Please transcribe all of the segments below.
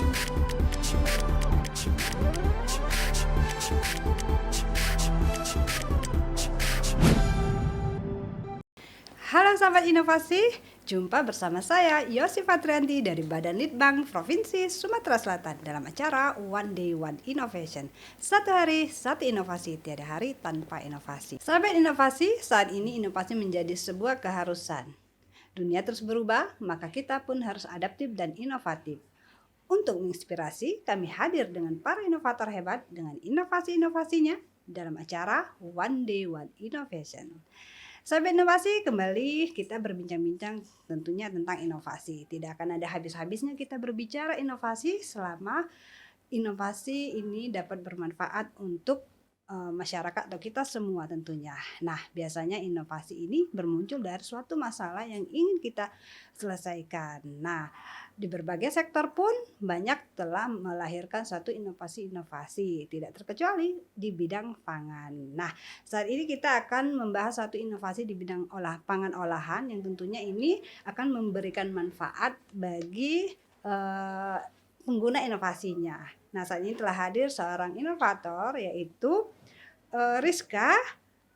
Halo sahabat inovasi, jumpa bersama saya Yosi Fatrianti dari Badan Litbang Provinsi Sumatera Selatan dalam acara One Day One Innovation. Satu hari, satu inovasi, tiada hari tanpa inovasi. Sahabat inovasi, saat ini inovasi menjadi sebuah keharusan. Dunia terus berubah, maka kita pun harus adaptif dan inovatif. Untuk menginspirasi, kami hadir dengan para inovator hebat dengan inovasi-inovasinya dalam acara One Day One Innovation. Sahabat inovasi, kembali kita berbincang-bincang tentunya tentang inovasi. Tidak akan ada habis-habisnya kita berbicara inovasi selama inovasi ini dapat bermanfaat untuk masyarakat atau kita semua tentunya. Nah, biasanya inovasi ini bermuncul dari suatu masalah yang ingin kita selesaikan. Nah, di berbagai sektor pun banyak telah melahirkan suatu inovasi-inovasi, tidak terkecuali di bidang pangan. Nah, saat ini kita akan membahas satu inovasi di bidang pangan olahan yang tentunya ini akan memberikan manfaat bagi pengguna inovasinya. Nah, saat ini telah hadir seorang inovator yaitu Rizka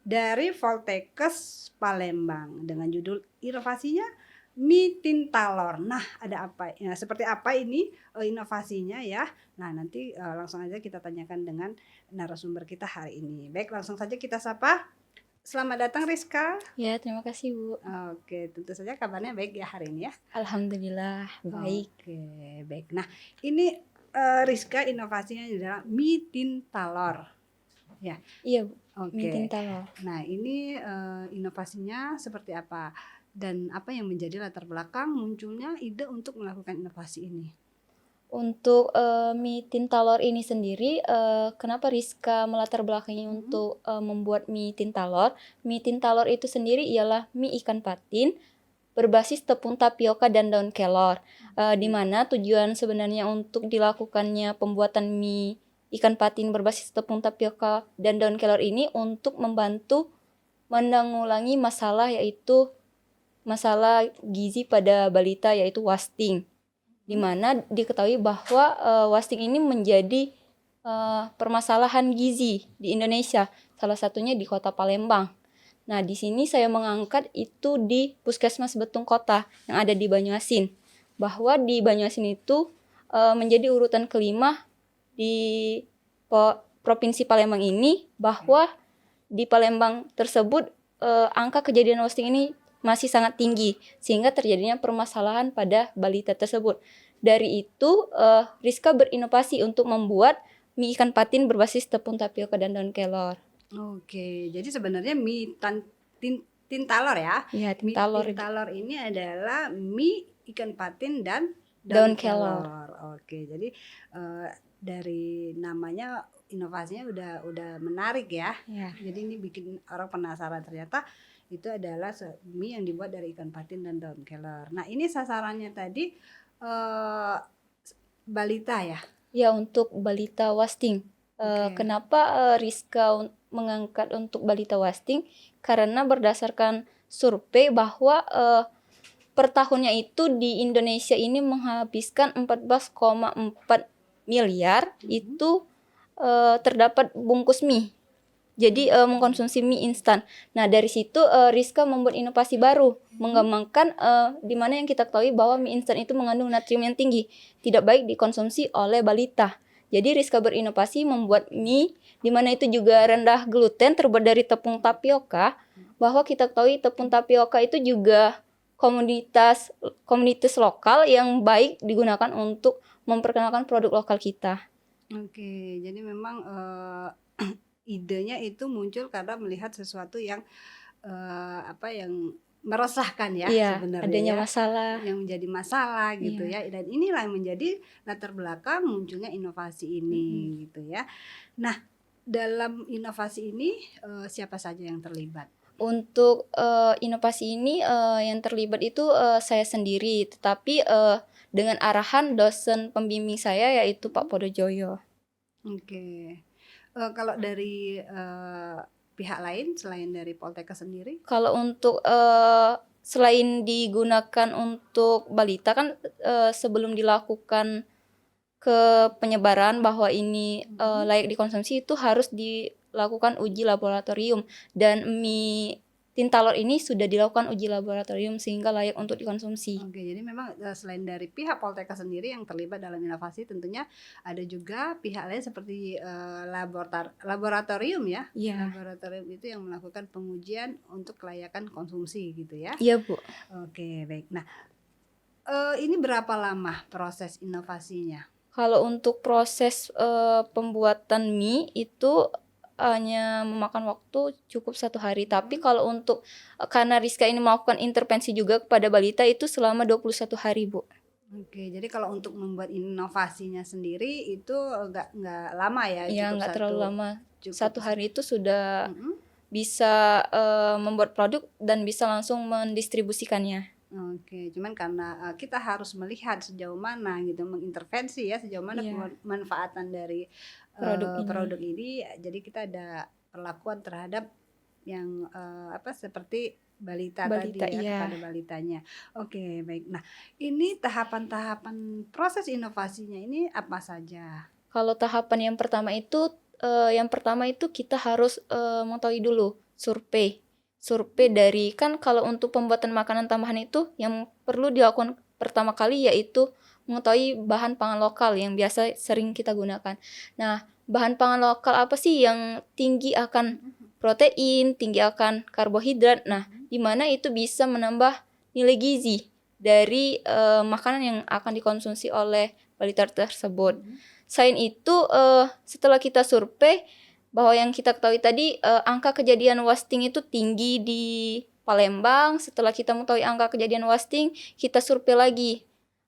dari Voltekes Palembang dengan judul inovasinya mie tintalor. Nah, ada apa? Ya, seperti apa ini inovasinya ya? Nah, nanti langsung aja kita tanyakan dengan narasumber kita hari ini. Baik, langsung saja kita sapa. Selamat datang Rizka. Ya, terima kasih Bu. Oke, tentu saja kabarnya baik ya hari ini ya. Alhamdulillah baik. Oke, baik. Nah, ini Rizka inovasinya adalah mie tintalor. Ya. Iya Bu, Oke. mie tintalor. Nah, ini inovasinya seperti apa? Dan apa yang menjadi latar belakang munculnya ide untuk melakukan inovasi ini? Untuk mie tintalor ini sendiri, kenapa Rizka melatar belakangi untuk membuat mie tintalor? Mie tintalor itu sendiri ialah mie ikan patin berbasis tepung tapioka dan daun kelor, di mana tujuan sebenarnya untuk dilakukannya pembuatan mie ikan patin berbasis tepung tapioka dan daun kelor ini untuk membantu menanggulangi masalah, yaitu masalah gizi pada balita, yaitu wasting, di mana diketahui bahwa wasting ini menjadi permasalahan gizi di Indonesia, salah satunya di Kota Palembang. Nah, di sini saya mengangkat itu di Puskesmas Betung Kota yang ada di Banyuasin, bahwa di Banyuasin itu menjadi urutan kelima di Provinsi Palembang ini, bahwa di Palembang tersebut angka kejadian wasting ini masih sangat tinggi, sehingga terjadinya permasalahan pada balita tersebut. Dari itu, Rizka berinovasi untuk membuat mie ikan patin berbasis tepung tapioka dan daun kelor. Oke, jadi sebenarnya mie tintalor ya? Ya, tintalor. Mie tintalor ini adalah mie ikan patin dan Daun kelor. Oke, jadi dari namanya inovasinya udah menarik ya. Ya. Jadi ini bikin orang penasaran, ternyata itu adalah mie yang dibuat dari ikan patin dan daun kelor. Nah, ini sasarannya tadi balita ya? Ya, untuk balita wasting. Oke. Kenapa Rizka mengangkat untuk balita wasting? Karena berdasarkan survei bahwa per tahunnya itu di Indonesia ini menghabiskan 14,4 miliar itu terdapat bungkus mie. Jadi mengkonsumsi mie instan. Nah, dari situ Rizka membuat inovasi baru, mengembangkan di mana yang kita ketahui bahwa mie instan itu mengandung natrium yang tinggi, tidak baik dikonsumsi oleh balita. Jadi Rizka berinovasi membuat mie di mana itu juga rendah gluten, terbuat dari tepung tapioka, bahwa kita ketahui tepung tapioka itu juga komunitas lokal yang baik digunakan untuk memperkenalkan produk lokal kita. Oke, jadi memang idenya itu muncul karena melihat sesuatu yang yang meresahkan ya, Iya, sebenarnya adanya ya, masalah. yang menjadi masalah gitu Iya. ya, dan inilah yang menjadi latar belakang munculnya inovasi ini gitu ya. Nah, dalam inovasi ini siapa saja yang terlibat? Untuk inovasi ini yang terlibat itu saya sendiri, tetapi dengan arahan dosen pembimbing saya, yaitu Pak Podojoyo. Oke. Kalau dari pihak lain selain dari Poltekkes sendiri? Kalau untuk selain digunakan untuk balita kan sebelum dilakukan ke penyebaran bahwa ini layak dikonsumsi itu harus dilakukan uji laboratorium, dan mie tintalor ini sudah dilakukan uji laboratorium sehingga layak untuk dikonsumsi. Oke, jadi memang selain dari pihak Poltekkes sendiri yang terlibat dalam inovasi, tentunya ada juga pihak lain seperti laboratorium ya. Iya. Laboratorium itu yang melakukan pengujian untuk kelayakan konsumsi gitu ya. Iya, Bu. Oke, baik. Nah, ini berapa lama proses inovasinya? Kalau untuk proses pembuatan mie itu hanya memakan waktu cukup 1 hari. Tapi kalau untuk karena Rizka ini melakukan intervensi juga kepada balita itu selama 21 hari, Bu. Oke, jadi kalau untuk membuat inovasinya sendiri itu nggak lama ya? Iya, Cukup nggak terlalu lama. cukup 1 hari itu sudah Mm-mm. bisa membuat produk dan bisa langsung mendistribusikannya. Oke, cuman karena kita harus melihat sejauh mana gitu, mengintervensi ya sejauh mana Iya. pemanfaatan dari Produk ini. jadi kita ada perlakuan terhadap yang seperti balita tadi Balita, ya, iya. kepada balitanya. Oke, baik. Nah, ini tahapan-tahapan proses inovasinya ini apa saja? Kalau tahapan yang pertama itu kita harus mengetahui dulu survei dari, kan kalau untuk pembuatan makanan tambahan itu yang perlu dilakukan pertama kali yaitu mengetahui bahan pangan lokal yang biasa sering kita gunakan. Nah, bahan pangan lokal apa sih yang tinggi akan protein, tinggi akan karbohidrat. Nah, di mana itu bisa menambah nilai gizi dari makanan yang akan dikonsumsi oleh balita tersebut. Selain itu, setelah kita survei bahwa yang kita ketahui tadi angka kejadian wasting itu tinggi di Palembang. Setelah kita mengetahui angka kejadian wasting, kita survei lagi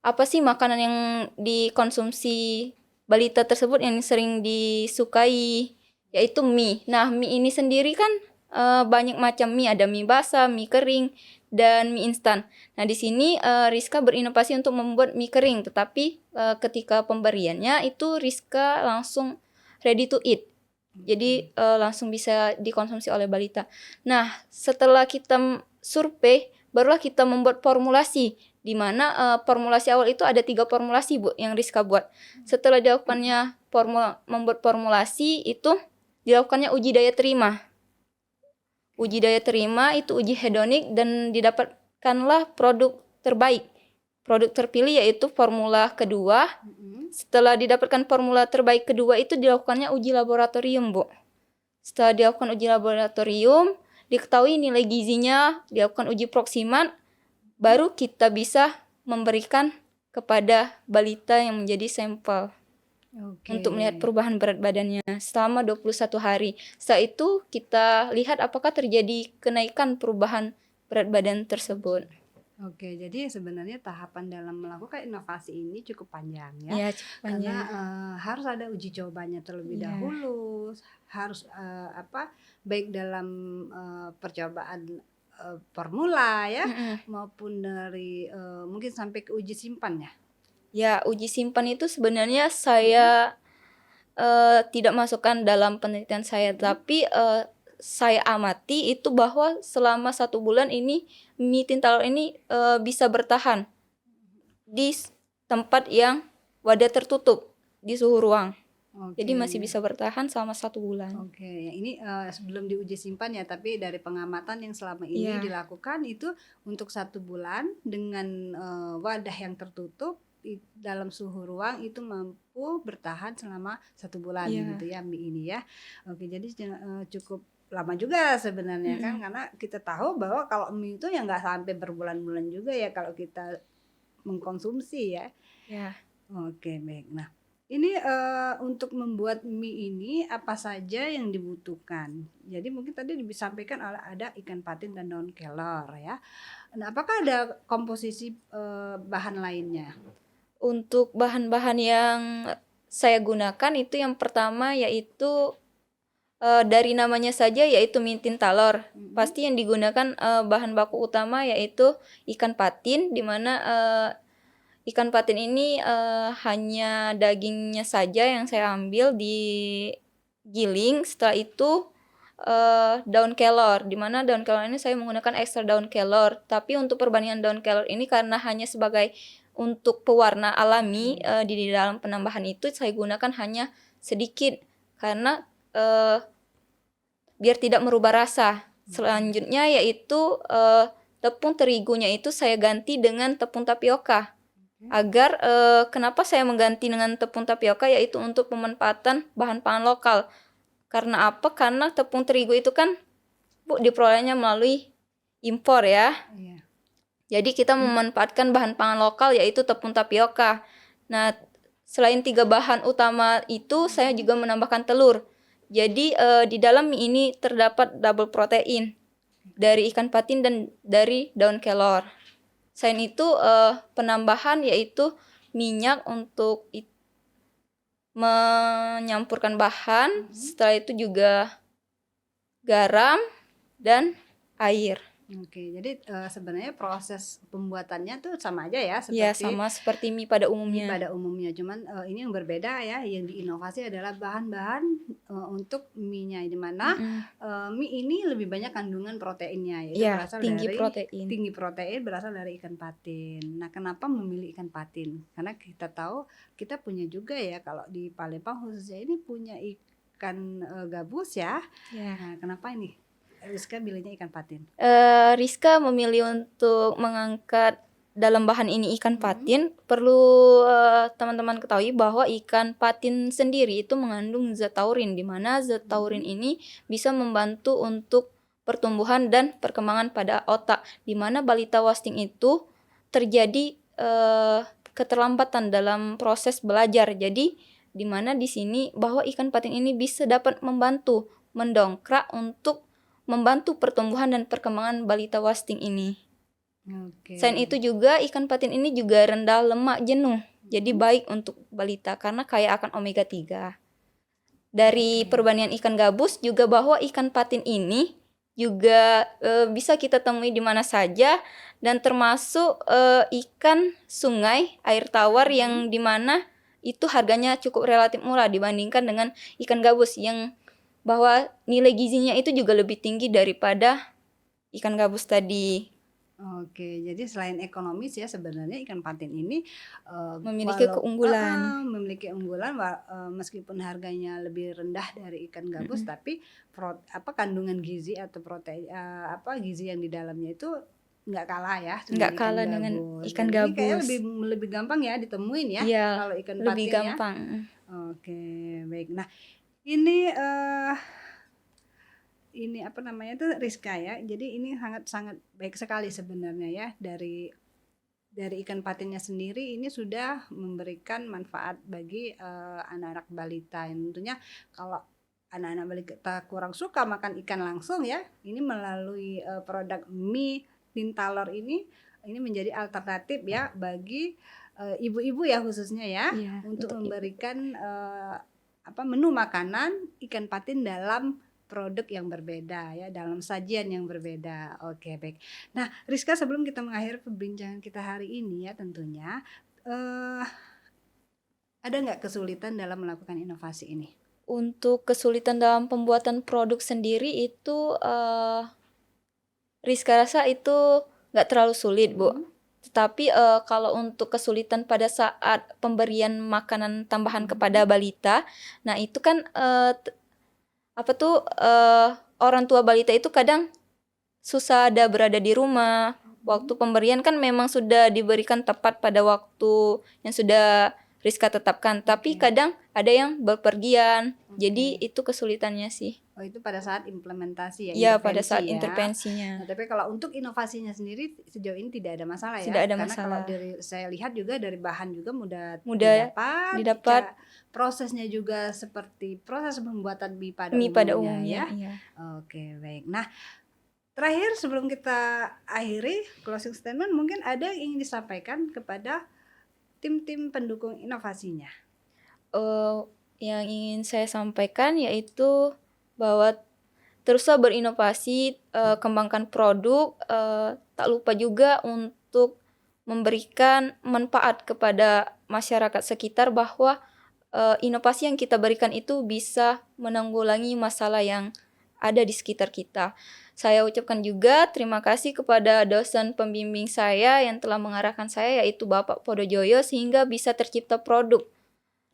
apa sih makanan yang dikonsumsi balita tersebut yang sering disukai, yaitu mie. Nah, mie ini sendiri kan banyak macam mie, ada mie basah, mie kering, dan mie instan. Nah, di sini Rizka berinovasi untuk membuat mie kering, tetapi ketika pemberiannya itu Rizka langsung ready to eat. Jadi langsung bisa dikonsumsi oleh balita. Nah, setelah kita survei, barulah kita membuat formulasi, di mana formulasi awal itu ada 3 formulasi, Bu, yang Rizka buat. Setelah dilakukannya membuat formulasi itu dilakukannya uji daya terima. Uji daya terima itu uji hedonik dan didapatkanlah produk terbaik. Produk terpilih yaitu formula kedua. Setelah didapatkan formula terbaik kedua itu dilakukannya uji laboratorium, Bu. Setelah dilakukan uji laboratorium, diketahui nilai gizinya, dilakukan uji proksimat, baru kita bisa memberikan kepada balita yang menjadi sampel. Untuk melihat perubahan berat badannya selama 21 hari. Setelah itu kita lihat apakah terjadi kenaikan perubahan berat badan tersebut. Oke, jadi sebenarnya tahapan dalam melakukan inovasi ini cukup panjang ya. Iya, cukup panjang. Karena harus ada uji cobanya terlebih Iya. dahulu, harus baik dalam percobaan formula ya, maupun dari mungkin sampai ke uji simpan ya. Ya, uji simpan itu sebenarnya saya tidak masukkan dalam penelitian saya, tapi saya amati itu bahwa selama 1 bulan ini mie tintalor ini bisa bertahan di tempat yang wadah tertutup di suhu ruang. Jadi masih bisa bertahan selama 1 bulan. Oke, ini sebelum diuji simpan ya, tapi dari pengamatan yang selama ini dilakukan itu untuk 1 bulan dengan wadah yang tertutup dalam suhu ruang itu mampu bertahan selama 1 bulan gitu ya mie ini ya. Oke, jadi cukup lama juga sebenarnya kan, karena kita tahu bahwa kalau mie itu ya nggak sampai berbulan-bulan juga ya kalau kita mengkonsumsi ya. Ya. Oke, baik. Nah, ini untuk membuat mie ini apa saja yang dibutuhkan? Jadi mungkin tadi disampaikan ada ikan patin dan daun kelor ya. Nah, apakah ada komposisi bahan lainnya? Untuk bahan-bahan yang saya gunakan itu yang pertama yaitu dari namanya saja yaitu mie tintalor. Pasti yang digunakan bahan baku utama yaitu ikan patin, di mana ikan patin ini hanya dagingnya saja yang saya ambil digiling. Setelah itu daun kelor, di mana daun kelor ini saya menggunakan ekstra daun kelor. Tapi untuk perbandingan daun kelor ini karena hanya sebagai untuk pewarna alami di dalam penambahan itu saya gunakan hanya sedikit karena biar tidak merubah rasa. Selanjutnya yaitu tepung terigunya itu saya ganti dengan tepung tapioka. Agar kenapa saya mengganti dengan tepung tapioka yaitu untuk pemanfaatan bahan pangan lokal. Karena apa? Karena tepung terigu itu kan diperolehnya melalui impor ya. Iya. Jadi kita memanfaatkan bahan pangan lokal yaitu tepung tapioka. Nah, selain 3 bahan utama itu saya juga menambahkan telur. Jadi di dalam mie ini terdapat double protein dari ikan patin dan dari daun kelor. Selain itu penambahan yaitu minyak untuk menyampurkan bahan. Setelah itu juga garam dan air. Oke, jadi sebenarnya proses pembuatannya tuh sama aja ya, Ya, seperti sama seperti mie pada mie umumnya. pada umumnya. Cuman ini yang berbeda ya, yang diinovasi adalah bahan-bahan untuk mie-nya, di mana mie ini lebih banyak kandungan proteinnya, yaitu Ya, berasal tinggi dari protein. tinggi protein berasal dari ikan patin. Nah, kenapa memilih ikan patin? Karena kita tahu kita punya juga ya, kalau di Palembang khususnya ini punya ikan gabus ya. Ya. Nah, kenapa ini Rizka pilihnya ikan patin? Rizka memilih untuk mengangkat dalam bahan ini ikan patin. Perlu teman-teman ketahui bahwa ikan patin sendiri itu mengandung zat taurin, di mana zat taurin ini bisa membantu untuk pertumbuhan dan perkembangan pada otak, di mana balita wasting itu terjadi keterlambatan dalam proses belajar. Jadi di mana di sini bahwa ikan patin ini bisa dapat membantu mendongkrak untuk membantu pertumbuhan dan perkembangan balita wasting ini. Oke. Selain itu juga ikan patin ini juga rendah lemak jenuh. Jadi baik untuk balita karena kaya akan omega 3. Dari perbandingan ikan gabus juga bahwa ikan patin ini juga bisa kita temui di mana saja dan termasuk ikan sungai air tawar yang di mana itu harganya cukup relatif murah dibandingkan dengan ikan gabus yang bahwa nilai gizinya itu juga lebih tinggi daripada ikan gabus tadi. Oke, jadi selain ekonomis ya sebenarnya ikan patin ini Memiliki keunggulan. memiliki unggulan meskipun harganya lebih rendah dari ikan gabus, tapi kandungan gizi atau protein gizi yang di dalamnya itu nggak kalah ya Nggak kalah dengan ikan Dan ini kayaknya gabus. lebih gampang ya ditemuin ya Iya, kalau ikan lebih patin ya. gampang. Oke, baik. Nah, ini apa namanya tuh Rizka ya. Jadi ini sangat baik sekali sebenarnya ya, dari ikan patinnya sendiri ini sudah memberikan manfaat bagi anak-anak balita. Yang tentunya kalau anak-anak balita kurang suka makan ikan langsung ya, ini melalui produk mie Tintalor ini menjadi alternatif ya bagi ibu-ibu ya khususnya ya, Iya, untuk untuk memberikan menu makanan ikan patin dalam produk yang berbeda ya, dalam sajian yang berbeda. Oke, baik. Nah, Rizka, sebelum kita mengakhiri perbincangan kita hari ini ya, tentunya ada nggak kesulitan dalam melakukan inovasi ini? Untuk kesulitan dalam pembuatan produk sendiri itu Rizka rasa itu nggak terlalu sulit, Bu. Tetapi kalau untuk kesulitan pada saat pemberian makanan tambahan kepada balita, nah itu kan orang tua balita itu kadang susah ada berada di rumah. Waktu pemberian kan memang sudah diberikan tepat pada waktu yang sudah Rizka tetapkan, tapi kadang ada yang bepergian. Jadi itu kesulitannya sih. Oh, itu pada saat implementasi ya? Iya, pada intervensi saat ya. intervensinya. Nah, tapi kalau untuk inovasinya sendiri sejauh ini tidak ada masalah ya? Tidak ada Karena masalah. kalau saya lihat juga dari bahan juga mudah didapat. Prosesnya juga seperti proses pembuatan mie pada umumnya ya. iya. Oke, baik. Nah, terakhir sebelum kita akhiri closing statement, mungkin ada yang ingin disampaikan kepada tim-tim pendukung inovasinya. Yang ingin saya sampaikan yaitu bahwa teruslah berinovasi, kembangkan produk, tak lupa juga untuk memberikan manfaat kepada masyarakat sekitar bahwa inovasi yang kita berikan itu bisa menanggulangi masalah yang ada di sekitar kita. Saya ucapkan juga terima kasih kepada dosen pembimbing saya yang telah mengarahkan saya, yaitu Bapak Podojoyo, sehingga bisa tercipta produk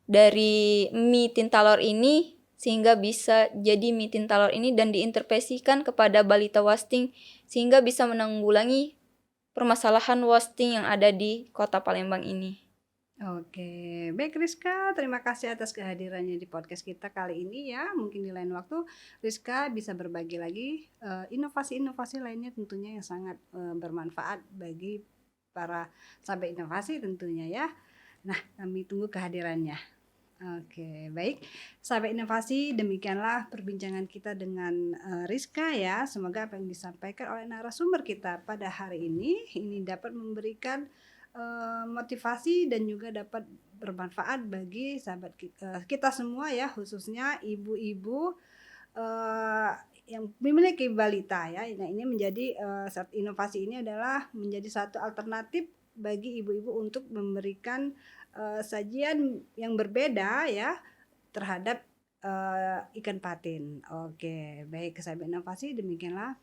dari mie tintalor ini, sehingga bisa jadi mie tintalor ini dan diinterpretasikan kepada balita wasting, sehingga bisa menanggulangi permasalahan wasting yang ada di Kota Palembang ini. Oke, baik Rizka, terima kasih atas kehadirannya di podcast kita kali ini ya. Mungkin di lain waktu Rizka bisa berbagi lagi inovasi-inovasi lainnya tentunya yang sangat bermanfaat bagi para sahabat inovasi tentunya ya. Nah, kami tunggu kehadirannya. Oke, baik. Sahabat inovasi, demikianlah perbincangan kita dengan Rizka ya. Semoga apa yang disampaikan oleh narasumber kita pada hari ini dapat memberikan motivasi dan juga dapat bermanfaat bagi sahabat kita semua ya, khususnya ibu-ibu yang memiliki balita ya. Nah, ini menjadi inovasi ini adalah menjadi satu alternatif bagi ibu-ibu untuk memberikan sajian yang berbeda ya terhadap ikan patin. Oke, baik sahabat inovasi, demikianlah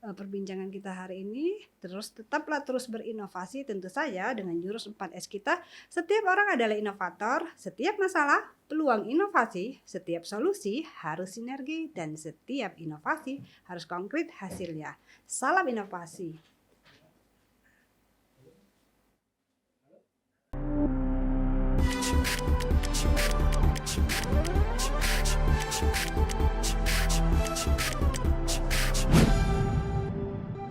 perbincangan kita hari ini. Tetaplah terus berinovasi tentu saja dengan jurus 4S kita. Setiap orang adalah inovator, setiap masalah peluang inovasi, setiap solusi harus sinergi, dan setiap inovasi harus konkret hasilnya. Salam inovasi.